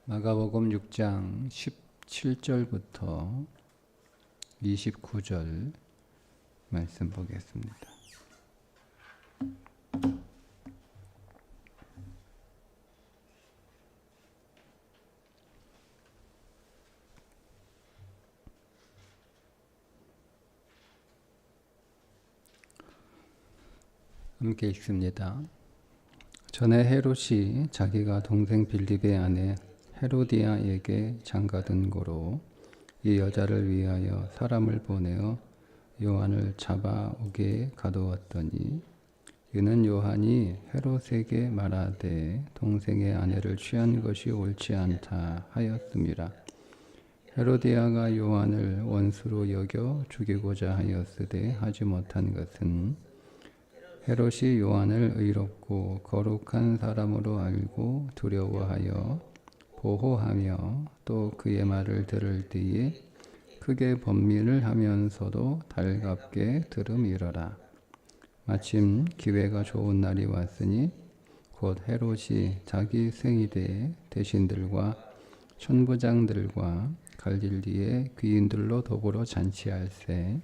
마가복음 6장 17절부터 29절 말씀 보겠습니다. 함께 읽습니다. 전에 헤롯이 자기가 동생 빌립의 아내 헤로디아에게 장가든 고로 이 여자를 위하여 사람을 보내어 요한을 잡아오게 가두었더니 이는 요한이 헤롯에게 말하되 동생의 아내를 취한 것이 옳지 않다 하였음이라. 헤로디아가 요한을 원수로 여겨 죽이고자 하였으되 하지 못한 것은 헤롯이 요한을 의롭고 거룩한 사람으로 알고 두려워하여 보호하며 또 그의 말을 들을 때에 크게 번민을 하면서도 달갑게 들음이러라. 마침 기회가 좋은 날이 왔으니 곧 헤롯이 자기 생일에 대신들과 천부장들과 갈릴리의 귀인들로 더불어 잔치할세.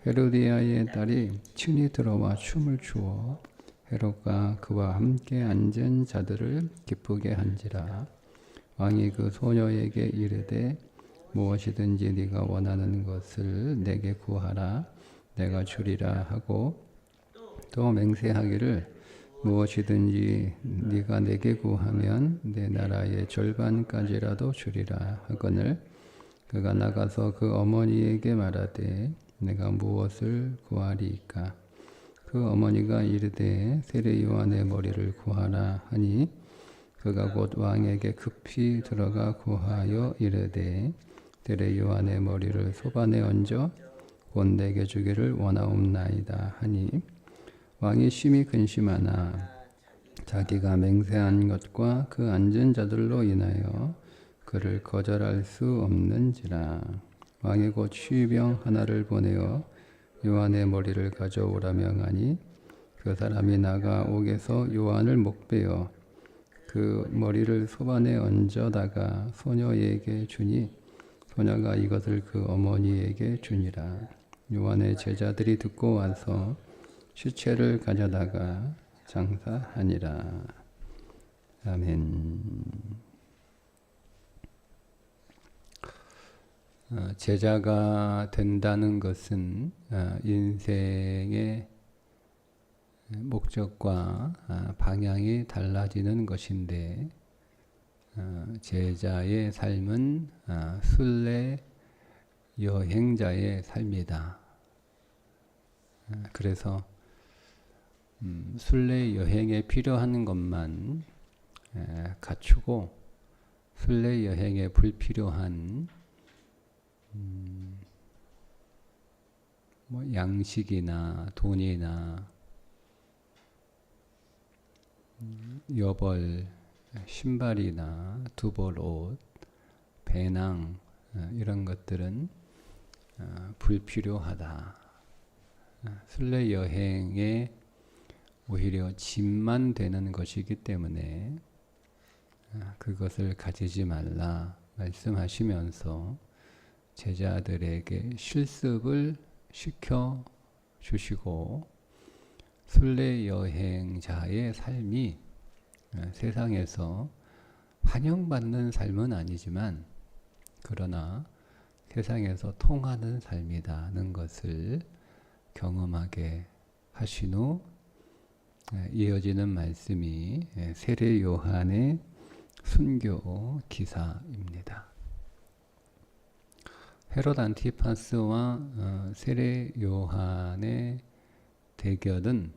헤로디아의 딸이 친히 들어와 춤을 추어 헤롯과 그와 함께 앉은 자들을 기쁘게 한지라. 왕이 그 소녀에게 이르되 무엇이든지 네가 원하는 것을 내게 구하라 내가 주리라 하고 또 맹세하기를 무엇이든지 네가 내게 구하면 내 나라의 절반까지라도 주리라 하거늘 그가 나가서 그 어머니에게 말하되 내가 무엇을 구하리이까. 그 어머니가 이르되 세례 요한의 머리를 구하라 하니 그가 곧 왕에게 급히 들어가 구하여 이르되 세례 요한의 머리를 소반에 얹어 곧 내게 주기를 원하옵나이다 하니 왕이 심히 근심하나 자기가 맹세한 것과 그 앉은 자들로 인하여 그를 거절할 수 없는지라. 왕이 곧 취병 하나를 보내어 요한의 머리를 가져오라 명하니 그 사람이 나가 옥에서 요한을 목베어 그 머리를 소반에 얹어다가 소녀에게 주니 소녀가 이것을 그 어머니에게 주니라. 요한의 제자들이 듣고 와서 시체를 가져다가 장사하니라. 아멘. 제자가 된다는 것은 인생의 목적과 방향이 달라지는 것인데 제자의 삶은 순례 여행자의 삶이다. 그래서 순례 여행에 필요한 것만 갖추고 순례 여행에 불필요한 양식이나 돈이나 여벌, 신발이나 두벌 옷, 배낭 이런 것들은 불필요하다. 순례 여행에 오히려 짐만 되는 것이기 때문에 그것을 가지지 말라 말씀하시면서 제자들에게 실습을 시켜 주시고 순례 여행자의 삶이 세상에서 환영받는 삶은 아니지만 그러나 세상에서 통하는 삶이라는 것을 경험하게 하신 후 이어지는 말씀이 세례 요한의 순교 기사입니다. 헤롯 안티파스와 세례 요한의 대결은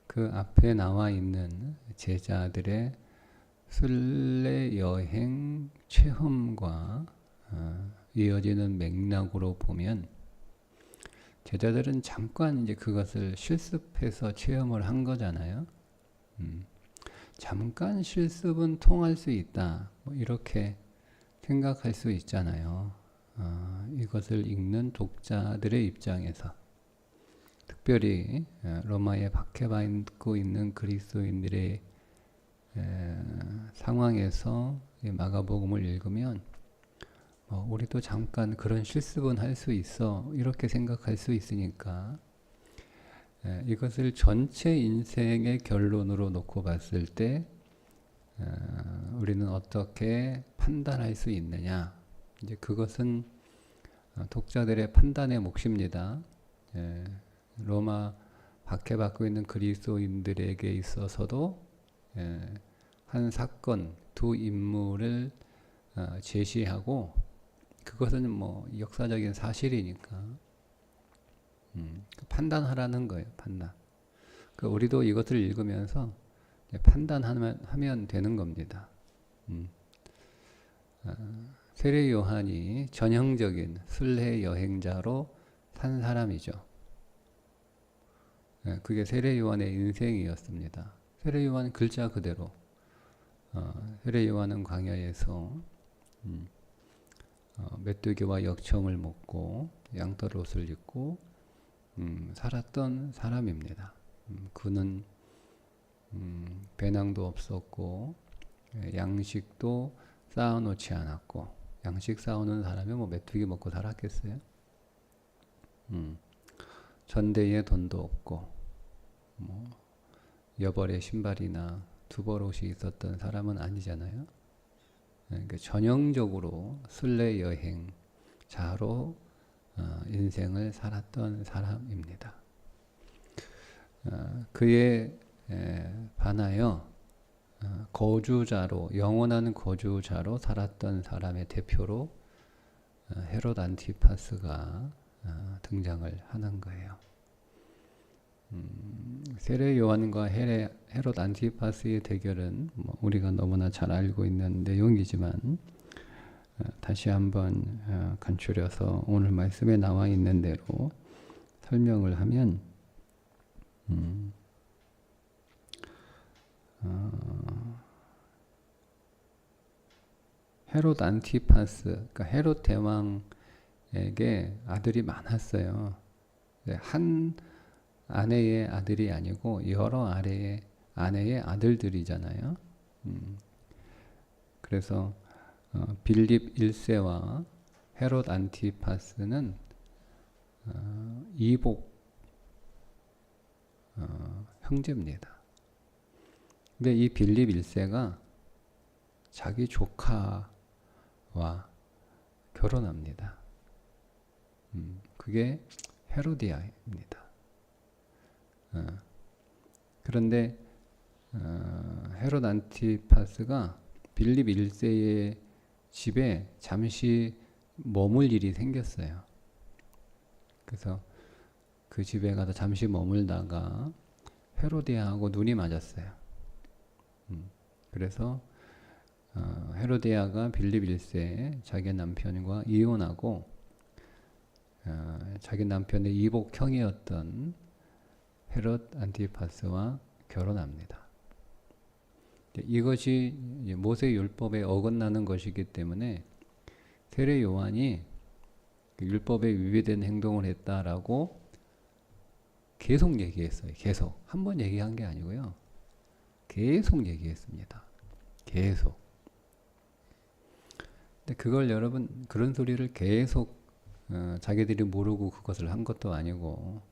그 앞에 나와 있는 제자들의 순례 여행 체험과 이어지는 맥락으로 보면 제자들은 잠깐 이제 그것을 실습해서 체험을 한 거잖아요. 잠깐 실습은 통할 수 있다. 이렇게 생각할 수 있잖아요. 이것을 읽는 독자들의 입장에서 특별히 로마에 박해받고 있는 그리스도인들의 상황에서 이 마가복음을 읽으면 우리도 잠깐 그런 실습은 할 수 있어 이렇게 생각할 수 있으니까 이것을 전체 인생의 결론으로 놓고 봤을 때 우리는 어떻게 판단할 수 있느냐, 이제 그것은 독자들의 판단의 몫입니다. 로마 박해받고 있는 그리스도인들에게 있어서도 한 사건, 두 인물을 제시하고 그것은 뭐 역사적인 사실이니까 판단하라는 거예요. 판단. 우리도 이것을 읽으면서 판단하면 되는 겁니다. 세례 요한이 전형적인 순례 여행자로 산 사람이죠. 그게 세례 요한의 인생이었습니다. 세례 요한 글자 그대로 세례 요한은 광야에서 메뚜기와 역청을 먹고 양털 옷을 입고 살았던 사람입니다. 그는 배낭도 없었고 양식도 쌓아놓지 않았고, 양식 쌓아놓는 사람이 뭐 메뚜기 먹고 살았겠어요? 전대에 돈도 없고 뭐 여벌의 신발이나 두벌 옷이 있었던 사람은 아니잖아요. 그러니까 전형적으로 순례 여행자로 인생을 살았던 사람입니다. 그에 반하여 거주자로, 영원한 거주자로 살았던 사람의 대표로 헤롯 안티파스가 등장을 하는 거예요. 세례 요한과 헤롯 안티파스의 대결은 뭐 우리가 너무나 잘 알고 있는 내용이지만 다시 한번 간추려서 오늘 말씀에 나와 있는 대로 설명을 하면 헤롯 안티파스, 그러니까 헤롯 대왕에게 아들이 많았어요. 한 아내의 아들이 아니고 여러 아내의 아들들이잖아요. 그래서 빌립 1세와 헤롯 안티파스는 이복 형제입니다. 근데 이 빌립 1세가 자기 조카와 결혼합니다. 그게 헤로디아입니다. 그런데 헤롯 안티파스가 빌립 1세의 집에 잠시 머물 일이 생겼어요. 그래서 그 집에 가서 잠시 머물다가 헤로디아하고 눈이 맞았어요. 그래서 헤로디아가 빌립 1세 자기 남편과 이혼하고 자기 남편의 이복형이었던 헤롯 안티파스와 결혼합니다. 이것이 모세 율법에 어긋나는 것이기 때문에 세례 요한이 율법에 위배된 행동을 했다라고 계속 얘기했어요. 계속. 한 번 얘기한 게 아니고요. 계속 얘기했습니다. 계속. 근데 그걸 여러분, 그런 소리를 계속 자기들이 모르고 그것을 한 것도 아니고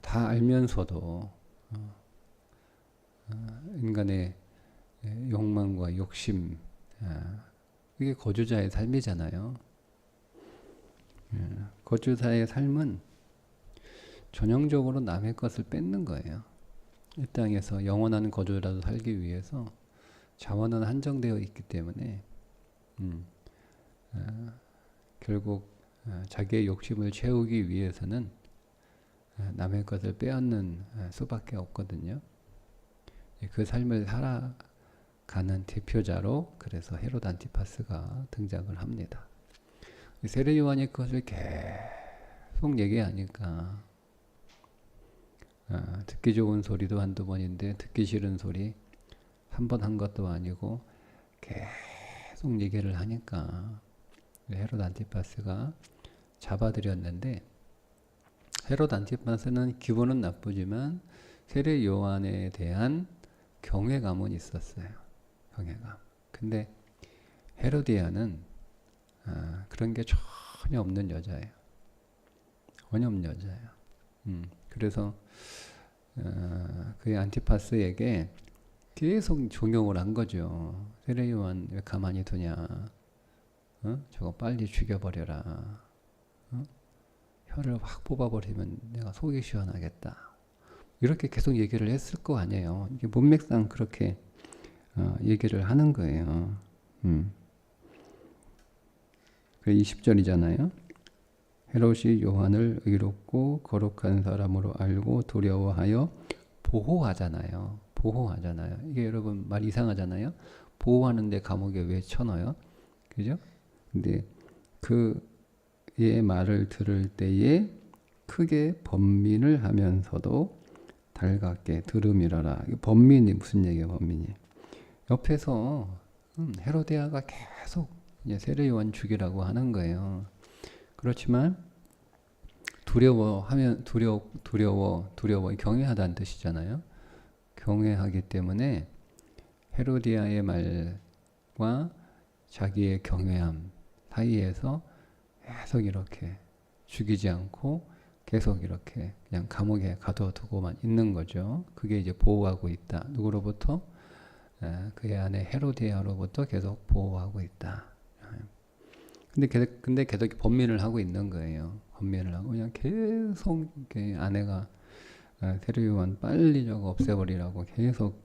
다 알면서도 인간의 욕망과 욕심, 이게 거주자의 삶이잖아요. 거주자의 삶은 전형적으로 남의 것을 뺏는 거예요. 이 땅에서 영원한 거주라도 살기 위해서 자원은 한정되어 있기 때문에 결국 자기의 욕심을 채우기 위해서는 남의 것을 빼앗는 수밖에 없거든요. 그 삶을 살아가는 대표자로 그래서 헤롯 안티파스가 등장을 합니다. 세례 요한이 그것을 계속 얘기하니까 듣기 좋은 소리도 한두 번인데 듣기 싫은 소리 한 번 한 것도 아니고 계속 얘기를 하니까 헤롯 안티파스가 잡아들였는데, 헤롯 안티파스는 기분은 나쁘지만 세례 요한에 대한 경외감은 있었어요. 경외감. 근데 헤로디아는 그런 게 전혀 없는 여자예요. 전혀 없는 여자예요. 그래서 그 안티파스에게 계속 종용을 한 거죠. 세례 요한 왜 가만히 두냐? 저거 빨리 죽여버려라. 혀를 확 뽑아버리면 내가 속이 시원하겠다. 이렇게 계속 얘기를 했을 거 아니에요. 이게 문맥상 그렇게 얘기를 하는 거예요. 그 20절이잖아요. 헤롯이 요한을 의롭고 거룩한 사람으로 알고 두려워하여 보호하잖아요. 보호하잖아요. 이게 여러분 말 이상하잖아요. 보호하는데 감옥에 왜 쳐넣어요? 그죠? 근데 그의 말을 들을 때에 크게 번민을 하면서도 달갑게 들음이라라. 번민이 무슨 얘기예요? 번민이. 옆에서 헤로데아가 계속 이제 세례 요한 죽이라고 하는 거예요. 그렇지만 두려워하면 두려워 경외하다는 뜻이잖아요. 경외하기 때문에 헤로디아의 말과 자기의 경외함 사이에서 계속 이렇게 죽이지 않고 계속 이렇게 그냥 감옥에 가둬두고만 있는 거죠. 그게 이제 보호하고 있다. 누구로부터? 그의 아내 헤로디아로부터 계속 보호하고 있다. 근데 계속 번민을 하고 있는 거예요. 번민을 하고 그냥 계속 이렇게 아내가 세례 요한 빨리 저거 없애버리라고 계속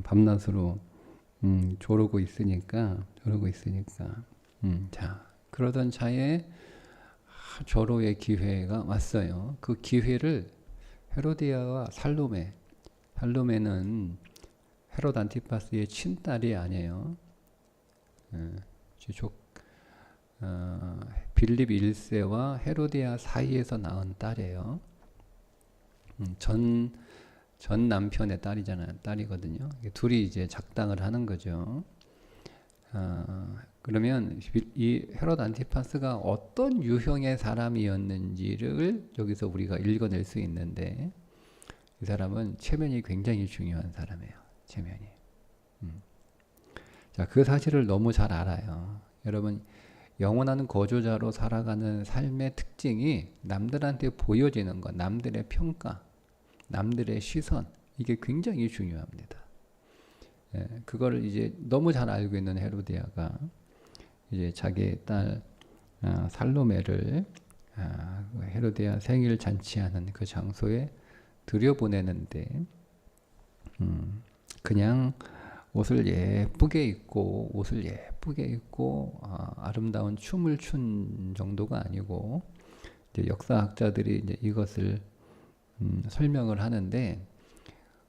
밤낮으로 조르고 있으니까 자 그러던 차에 절호의 기회가 왔어요. 그 기회를 헤로디아와 살로메는 헤롯 안티파스의 친딸이 아니에요. 빌립 1세와 헤로디아 사이에서 낳은 딸이에요. 전 남편의 딸이거든요. 둘이 이제 작당을 하는 거죠. 그러면 이 헤롯 안티파스가 어떤 유형의 사람이었는지를 여기서 우리가 읽어낼 수 있는데, 이 사람은 체면이 굉장히 중요한 사람이에요. 체면이. 자, 그 사실을 너무 잘 알아요. 여러분, 영원한 거주자로 살아가는 삶의 특징이 남들한테 보여지는 것, 남들의 평가, 남들의 시선, 이게 굉장히 중요합니다. 그거를 이제 너무 잘 알고 있는 헤로디아가 이제 자기의 딸 살로메를 헤로디아 생일 잔치하는 그 장소에 들여보내는데 그냥 옷을 예쁘게 입고 아름다운 춤을 춘 정도가 아니고, 이제 역사학자들이 이제 이것을 설명을 하는데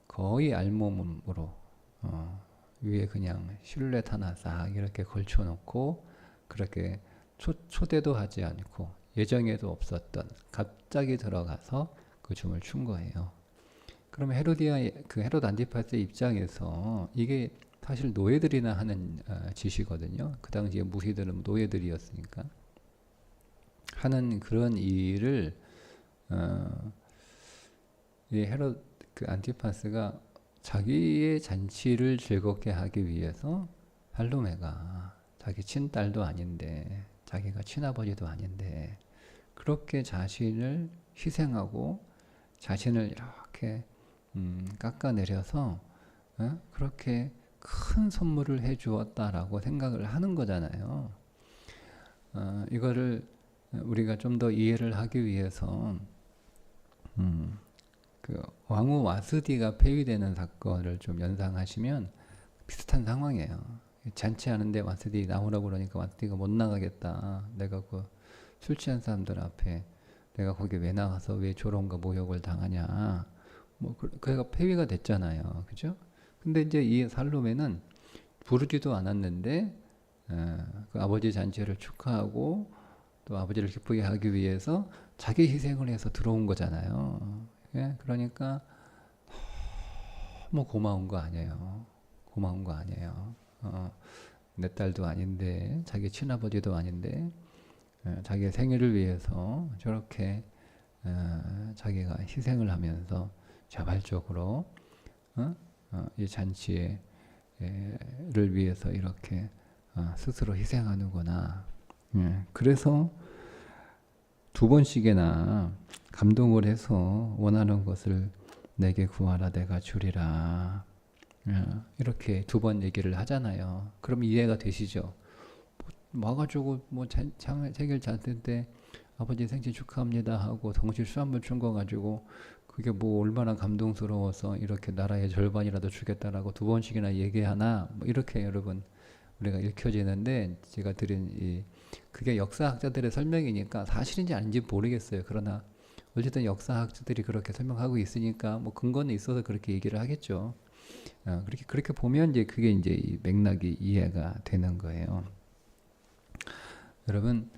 거의 알몸으로 위에 그냥 실루엣 하나 싹 이렇게 걸쳐놓고 그렇게 초대도 하지 않고 예정에도 없었던 갑자기 들어가서 그 춤을 춘 거예요. 그러면 헤롯 안티파스의 입장에서 이게 사실 노예들이나 하는 짓이거든요. 그 당시에 무희들은 노예들이었으니까 하는 그런 일을 이 헤롯 안티파스가 자기의 잔치를 즐겁게 하기 위해서 살로메가 자기 친딸도 아닌데 자기가 친아버지도 아닌데 그렇게 자신을 희생하고 자신을 이렇게 깎아내려서 그렇게 큰 선물을 해주었다라고 생각을 하는 거잖아요. 이거를 우리가 좀 더 이해를 하기 위해서 그 왕후 와스디가 폐위되는 사건을 좀 연상하시면 비슷한 상황이에요. 잔치하는데 와스디 나오라고 그러니까 와스디가 못 나가겠다. 내가 그 술 취한 사람들 앞에 내가 거기 왜 나가서 왜 조롱과 모욕을 당하냐. 뭐 그애가 폐위가 됐잖아요. 그죠? 근데 이제 이 살로메는 부르지도 않았는데 그 아버지 잔치를 축하하고 또 아버지를 기쁘게 하기 위해서 자기 희생을 해서 들어온 거잖아요. 예? 그러니까 너무 고마운 거 아니에요. 내 딸도 아닌데 자기 친아버지도 아닌데 자기의 생일을 위해서 저렇게 자기가 희생을 하면서 자발적으로 이 잔치를 위해서 이렇게 스스로 희생하는구나. 그래서 두 번씩이나 감동을 해서 원하는 것을 내게 구하라 내가 주리라. 이렇게 두 번 얘기를 하잖아요. 그럼 이해가 되시죠? 와가지고 뭐 생일 잔치 때 아버지 생신 축하합니다 하고 동실 수 한 번 준 거 가지고 그게 뭐 얼마나 감동스러워서 이렇게 나라의 절반이라도 주겠다라고 두 번씩이나 얘기하나, 뭐 이렇게 여러분 우리가 읽혀지는데, 제가 드린 그게 역사학자들의 설명이니까 사실인지 아닌지 모르겠어요. 그러나 어쨌든 역사학자들이 그렇게 설명하고 있으니까 뭐 근거는 있어서 그렇게 얘기를 하겠죠. 그렇게 보면 이제 그게 이제 이 맥락이 이해가 되는 거예요. 여러분,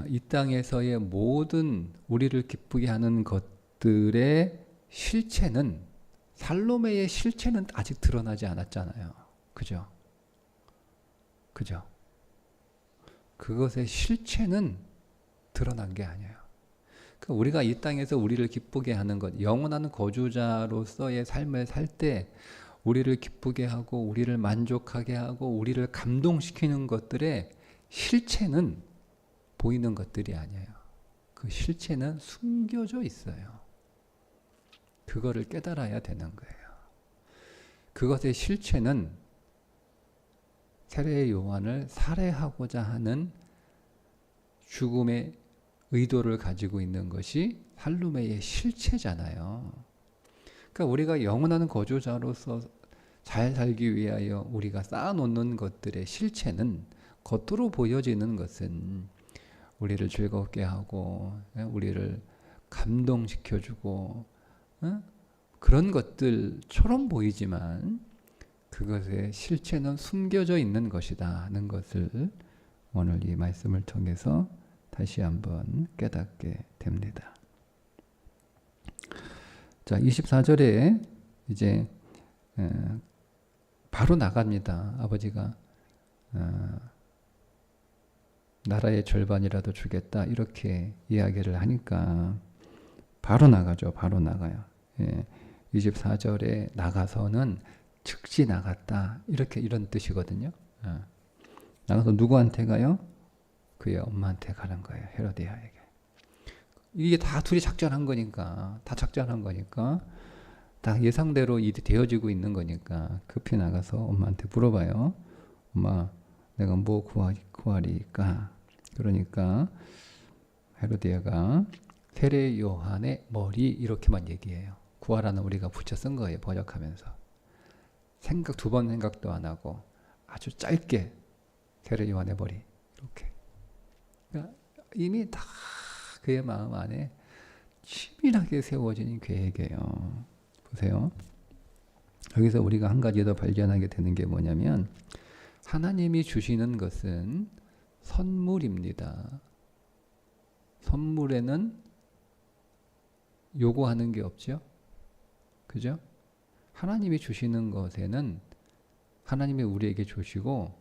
이 땅에서의 모든 우리를 기쁘게 하는 것들의 실체는, 살로메의 실체는 아직 드러나지 않았잖아요. 그죠? 그것의 실체는 드러난 게 아니에요. 그러니까 우리가 이 땅에서 우리를 기쁘게 하는 것, 영원한 거주자로서의 삶을 살 때 우리를 기쁘게 하고 우리를 만족하게 하고 우리를 감동시키는 것들의 실체는 보이는 것들이 아니에요. 그 실체는 숨겨져 있어요. 그거를 깨달아야 되는 거예요. 그것의 실체는 세례 요한을 살해하고자 하는 죽음의 의도를 가지고 있는 것이 살로메의 실체잖아요. 그러니까 우리가 영원한 거주자로서 잘 살기 위하여 우리가 쌓아놓는 것들의 실체는, 겉으로 보여지는 것은 우리를 즐겁게 하고 우리를 감동시켜주고 그런 것들처럼 보이지만 그것의 실체는 숨겨져 있는 것이다 하는 것을 오늘 이 말씀을 통해서 다시 한번 깨닫게 됩니다. 자, 24절에 이제 바로 나갑니다. 아버지가 나라의 절반이라도 주겠다 이렇게 이야기를 하니까 바로 나가죠. 바로 나가요. 24절에 나가서는 즉시 나갔다 이런 뜻이거든요. 나가서 누구한테 가요? 그의 엄마한테 가는 거예요. 헤로디아에게. 이게 다 둘이 작전한 거니까, 다 예상대로 되어지고 있는 거니까 급히 나가서 엄마한테 물어봐요. 엄마, 내가 뭐 구하리까? 그러니까 헤로디아가 세례 요한의 머리 이렇게만 얘기해요. 구하라는 우리가 붙여 쓴 거예요. 번역하면서. 두 번 생각도 안 하고 아주 짧게 세례 요한의 머리 이렇게. 그러니까 이미 다 그의 마음 안에 치밀하게 세워진 계획이에요. 보세요. 여기서 우리가 한 가지 더 발견하게 되는 게 뭐냐면, 하나님이 주시는 것은 선물입니다. 선물에는 요구하는 게 없죠. 그죠? 하나님이 주시는 것에는 하나님이 우리에게 주시고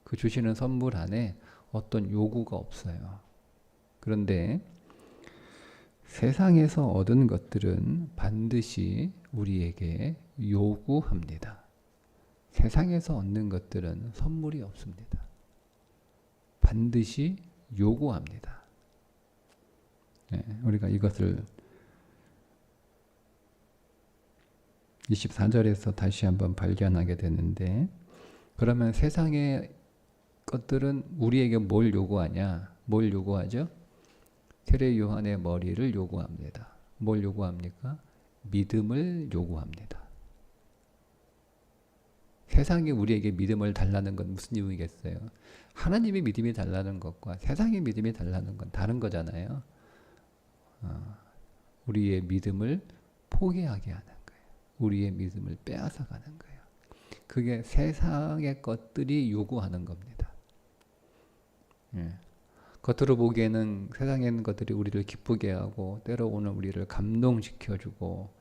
그 주시는 선물 안에 어떤 요구가 없어요. 그런데 세상에서 얻은 것들은 반드시 우리에게 요구합니다. 세상에서 얻는 것들은 선물이 없습니다. 반드시 요구합니다. 우리가 이것을 24절에서 다시 한번 발견하게 되는데, 그러면 세상의 것들은 우리에게 뭘 요구하냐? 뭘 요구하죠? 세례 요한의 머리를 요구합니다. 뭘 요구합니까? 믿음을 요구합니다. 세상이 우리에게 믿음을 달라는 건 무슨 이유겠어요? 하나님의 믿음이 달라는 것과 세상의 믿음이 달라는 건 다른 거잖아요. 우리의 믿음을 포기하게 하는 거예요. 우리의 믿음을 빼앗아 가는 거예요. 그게 세상의 것들이 요구하는 겁니다. 겉으로 보기에는 세상에 있는 것들이 우리를 기쁘게 하고 때로는 우리를 감동시켜주고,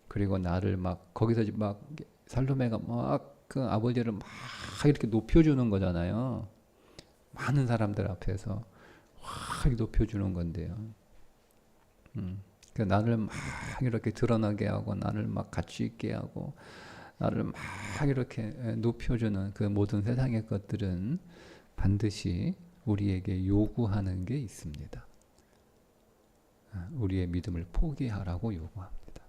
그리고 나를 막 거기서 막 살로메가 막 그 아버지를 막 이렇게 높여주는 거잖아요. 많은 사람들 앞에서 확 높여주는 건데요. 나를 막 이렇게 드러나게 하고 나를 막 가치 있게 하고 나를 막 이렇게 높여주는 그 모든 세상의 것들은 반드시 우리에게 요구하는 게 있습니다. 우리의 믿음을 포기하라고 요구합니다.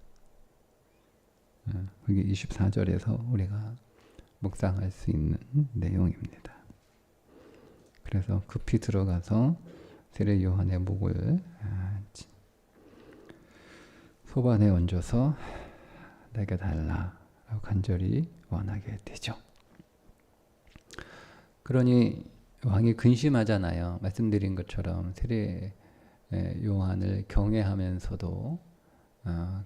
그게 24절에서 우리가 묵상할 수 있는 내용입니다. 그래서 급히 들어가서 세례 요한의 목을 소반에 얹어서 내게 달라라고 간절히 원하게 되죠. 그러니 왕이 근심하잖아요. 말씀드린 것처럼 세례 요한을 경외하면서도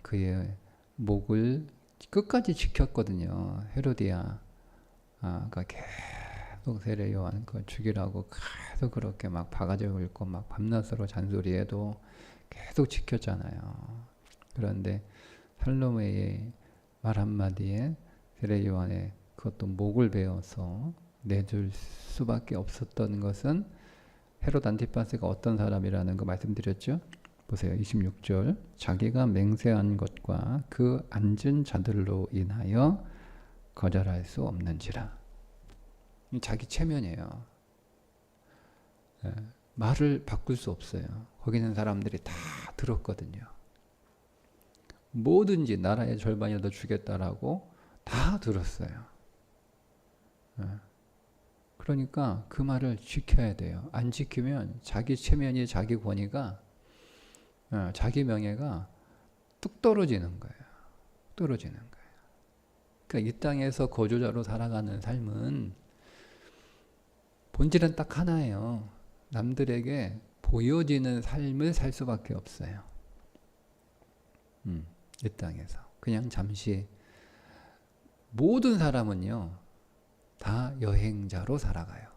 그의 목을 끝까지 지켰거든요. 헤로디아가 계속 세례 요한 그 죽이라고 계속 그렇게 막 바가지 긁고 막 밤낮으로 잔소리해도 계속 지켰잖아요. 그런데 살로메의 말 한마디에 세례 요한의 그것도 목을 베어서 내줄 수밖에 없었던 것은 헤롯 안티파스가 어떤 사람이라는 거 말씀드렸죠? 보세요. 26절. 자기가 맹세한 것과 그 앉은 자들로 인하여 거절할 수 없는지라. 자기 체면이에요. 말을 바꿀 수 없어요. 거기 있는 사람들이 다 들었거든요. 뭐든지 나라의 절반이라도 주겠다라고 다 들었어요. 그러니까 그 말을 지켜야 돼요. 안 지키면 자기 체면이 자기 권위가 자기 명예가 뚝 떨어지는 거예요. 떨어지는 거예요. 그러니까 이 땅에서 거주자로 살아가는 삶은 본질은 딱 하나예요. 남들에게 보여지는 삶을 살 수밖에 없어요. 이 땅에서 그냥 잠시. 모든 사람은요 다 여행자로 살아가요.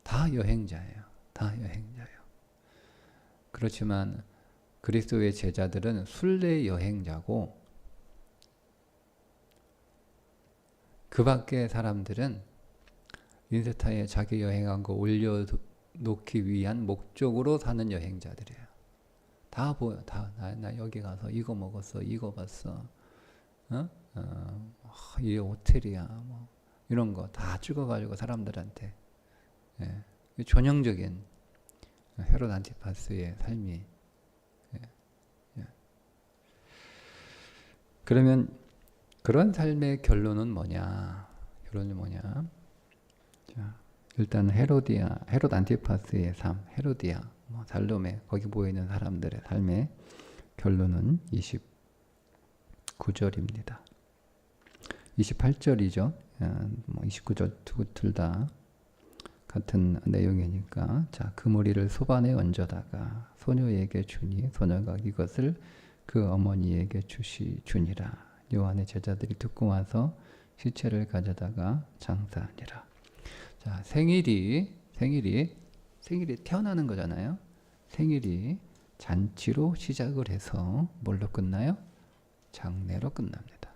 다 여행자예요. 다 여행자예요. 그렇지만 그리스도의 제자들은 순례 여행자고 그 밖의 사람들은 인스타에 자기 여행한 거 올려놓기 위한 목적으로 사는 여행자들이에요. 다 보여. 나 여기 가서 이거 먹었어. 이거 봤어. 이 호텔이야. 뭐 이런 거 다 찍어가지고 사람들한테 전형적인 헤롯 안티파스의 삶이. 그러면 그런 삶의 결론은 뭐냐? 결론이 뭐냐? 자, 일단 헤롯 안티파스의 삶, 헤로디아, 살로메, 거기 보이는 사람들의 삶의 결론은 29절입니다. 28절이죠. 29절 둘 다 같은 내용이니까. 자, 그 무리를 소반에 얹어다가 소녀에게 주니 소녀가 이것을 그 어머니에게 주니라. 요한의 제자들이 듣고 와서 시체를 가져다가 장사하니라. 자, 생일이 태어나는 거잖아요. 생일이 잔치로 시작을 해서 뭘로 끝나요? 장례로 끝납니다.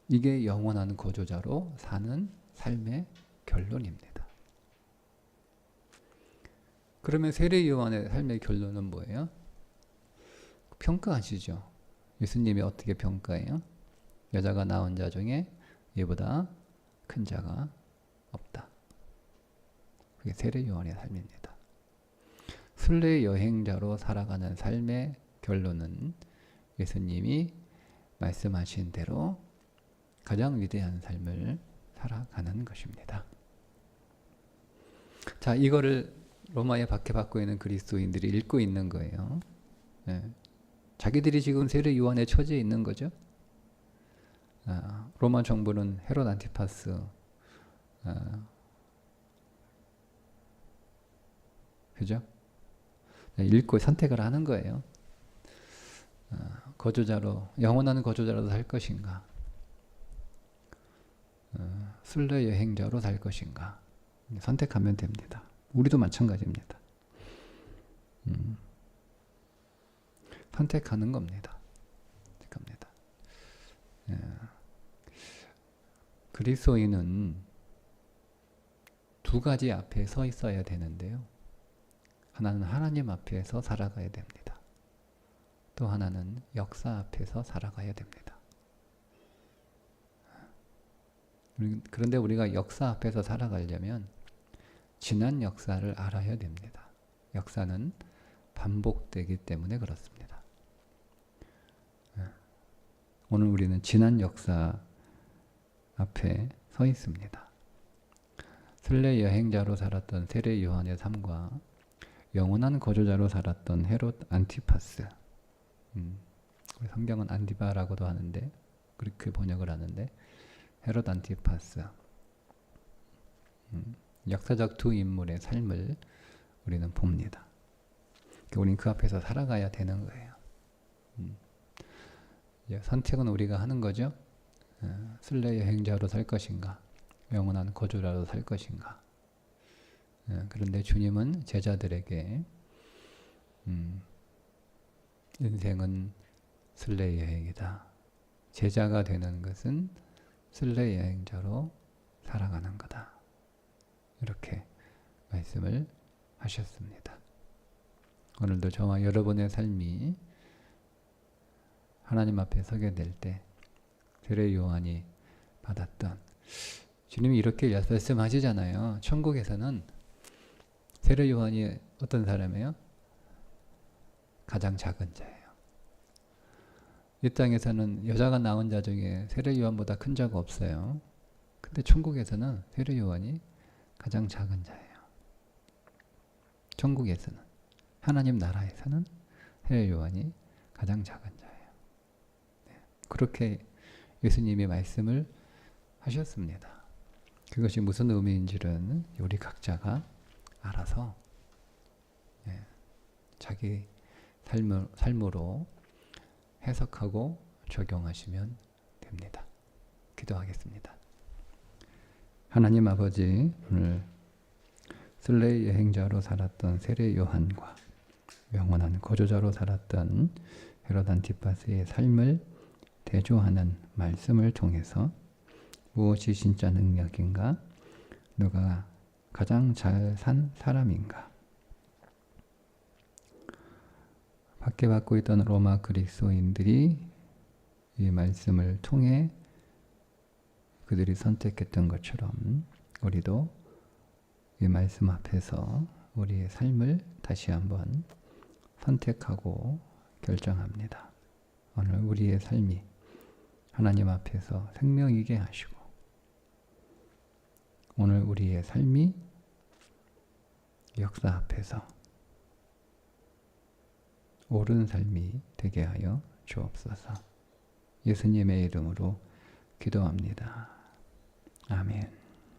이게 영원한 거주자로 사는 삶의 결론입니다. 그러면 세례 요한의 삶의 결론은 뭐예요? 평가하시죠. 예수님이 어떻게 평가해요? 여자가 낳은 자 중에 얘보다 큰 자가 없다. 그게 세례 요한의 삶입니다. 순례 여행자로 살아가는 삶의 결론은 예수님이 말씀하신 대로 가장 위대한 삶을 살아가는 것입니다. 자, 이거를 로마에 박해받고 있는 그리스도인들이 읽고 있는 거예요. 자기들이 지금 세례 요한의 처지에 있는 거죠. 로마 정부는 헤롯 안티파스, 그죠? 읽고 선택을 하는 거예요. 영원한 거주자로 살 것인가? 순례 여행자로 살 것인가? 선택하면 됩니다. 우리도 마찬가지입니다. 선택하는 겁니다. 그리스도인은 두 가지 앞에 서 있어야 되는데요. 하나는 하나님 앞에서 살아가야 됩니다. 또 하나는 역사 앞에서 살아가야 됩니다. 그런데 우리가 역사 앞에서 살아가려면 지난 역사를 알아야 됩니다. 역사는 반복되기 때문에 그렇습니다. 오늘 우리는 지난 역사 앞에 서 있습니다. 순례 여행자로 살았던 세례 요한의 삶과 영원한 거주자로 살았던 헤롯 안티파스, 우리 성경은 안디바라고도 하는데 그렇게 번역을 하는데 헤롯 안티파스, 역사적 두 인물의 삶을 우리는 봅니다. 우리는 그 앞에서 살아가야 되는 거예요. 선택은 우리가 하는 거죠. 순례 여행자로 살 것인가, 영원한 거주자로 살 것인가. 그런데 주님은 제자들에게 인생은 순례 여행이다. 제자가 되는 것은 순례 여행자로 살아가는 거다. 이렇게 말씀을 하셨습니다. 오늘도 저와 여러분의 삶이 하나님 앞에 서게 될 때 세례 요한이 받았던, 주님이 이렇게 말씀하시잖아요. 천국에서는 세례 요한이 어떤 사람이에요? 가장 작은 자예요. 이 땅에서는 여자가 낳은 자 중에 세례 요한보다 큰 자가 없어요. 근데 천국에서는 세례 요한이 가장 작은 자예요. 천국에서는, 하나님 나라에서는 세례 요한이 가장 작은 자예요. 그렇게 예수님이 말씀을 하셨습니다. 그것이 무슨 의미인지는 우리 각자가 알아서 자기 삶으로 해석하고 적용하시면 됩니다. 기도하겠습니다. 하나님 아버지, 오늘 순례 여행자로 살았던 세례 요한과 영원한 거주자로 살았던 헤롯 안티파스의 삶을 대조하는 말씀을 통해서 무엇이 진짜 능력인가? 누가 가장 잘 산 사람인가? 박해받고 있던 로마 그리스도인들이 이 말씀을 통해 그들이 선택했던 것처럼 우리도 이 말씀 앞에서 우리의 삶을 다시 한번 선택하고 결정합니다. 오늘 우리의 삶이 하나님 앞에서 생명이게 하시고, 오늘 우리의 삶이 역사 앞에서 옳은 삶이 되게 하여 주옵소서. 예수님의 이름으로 기도합니다.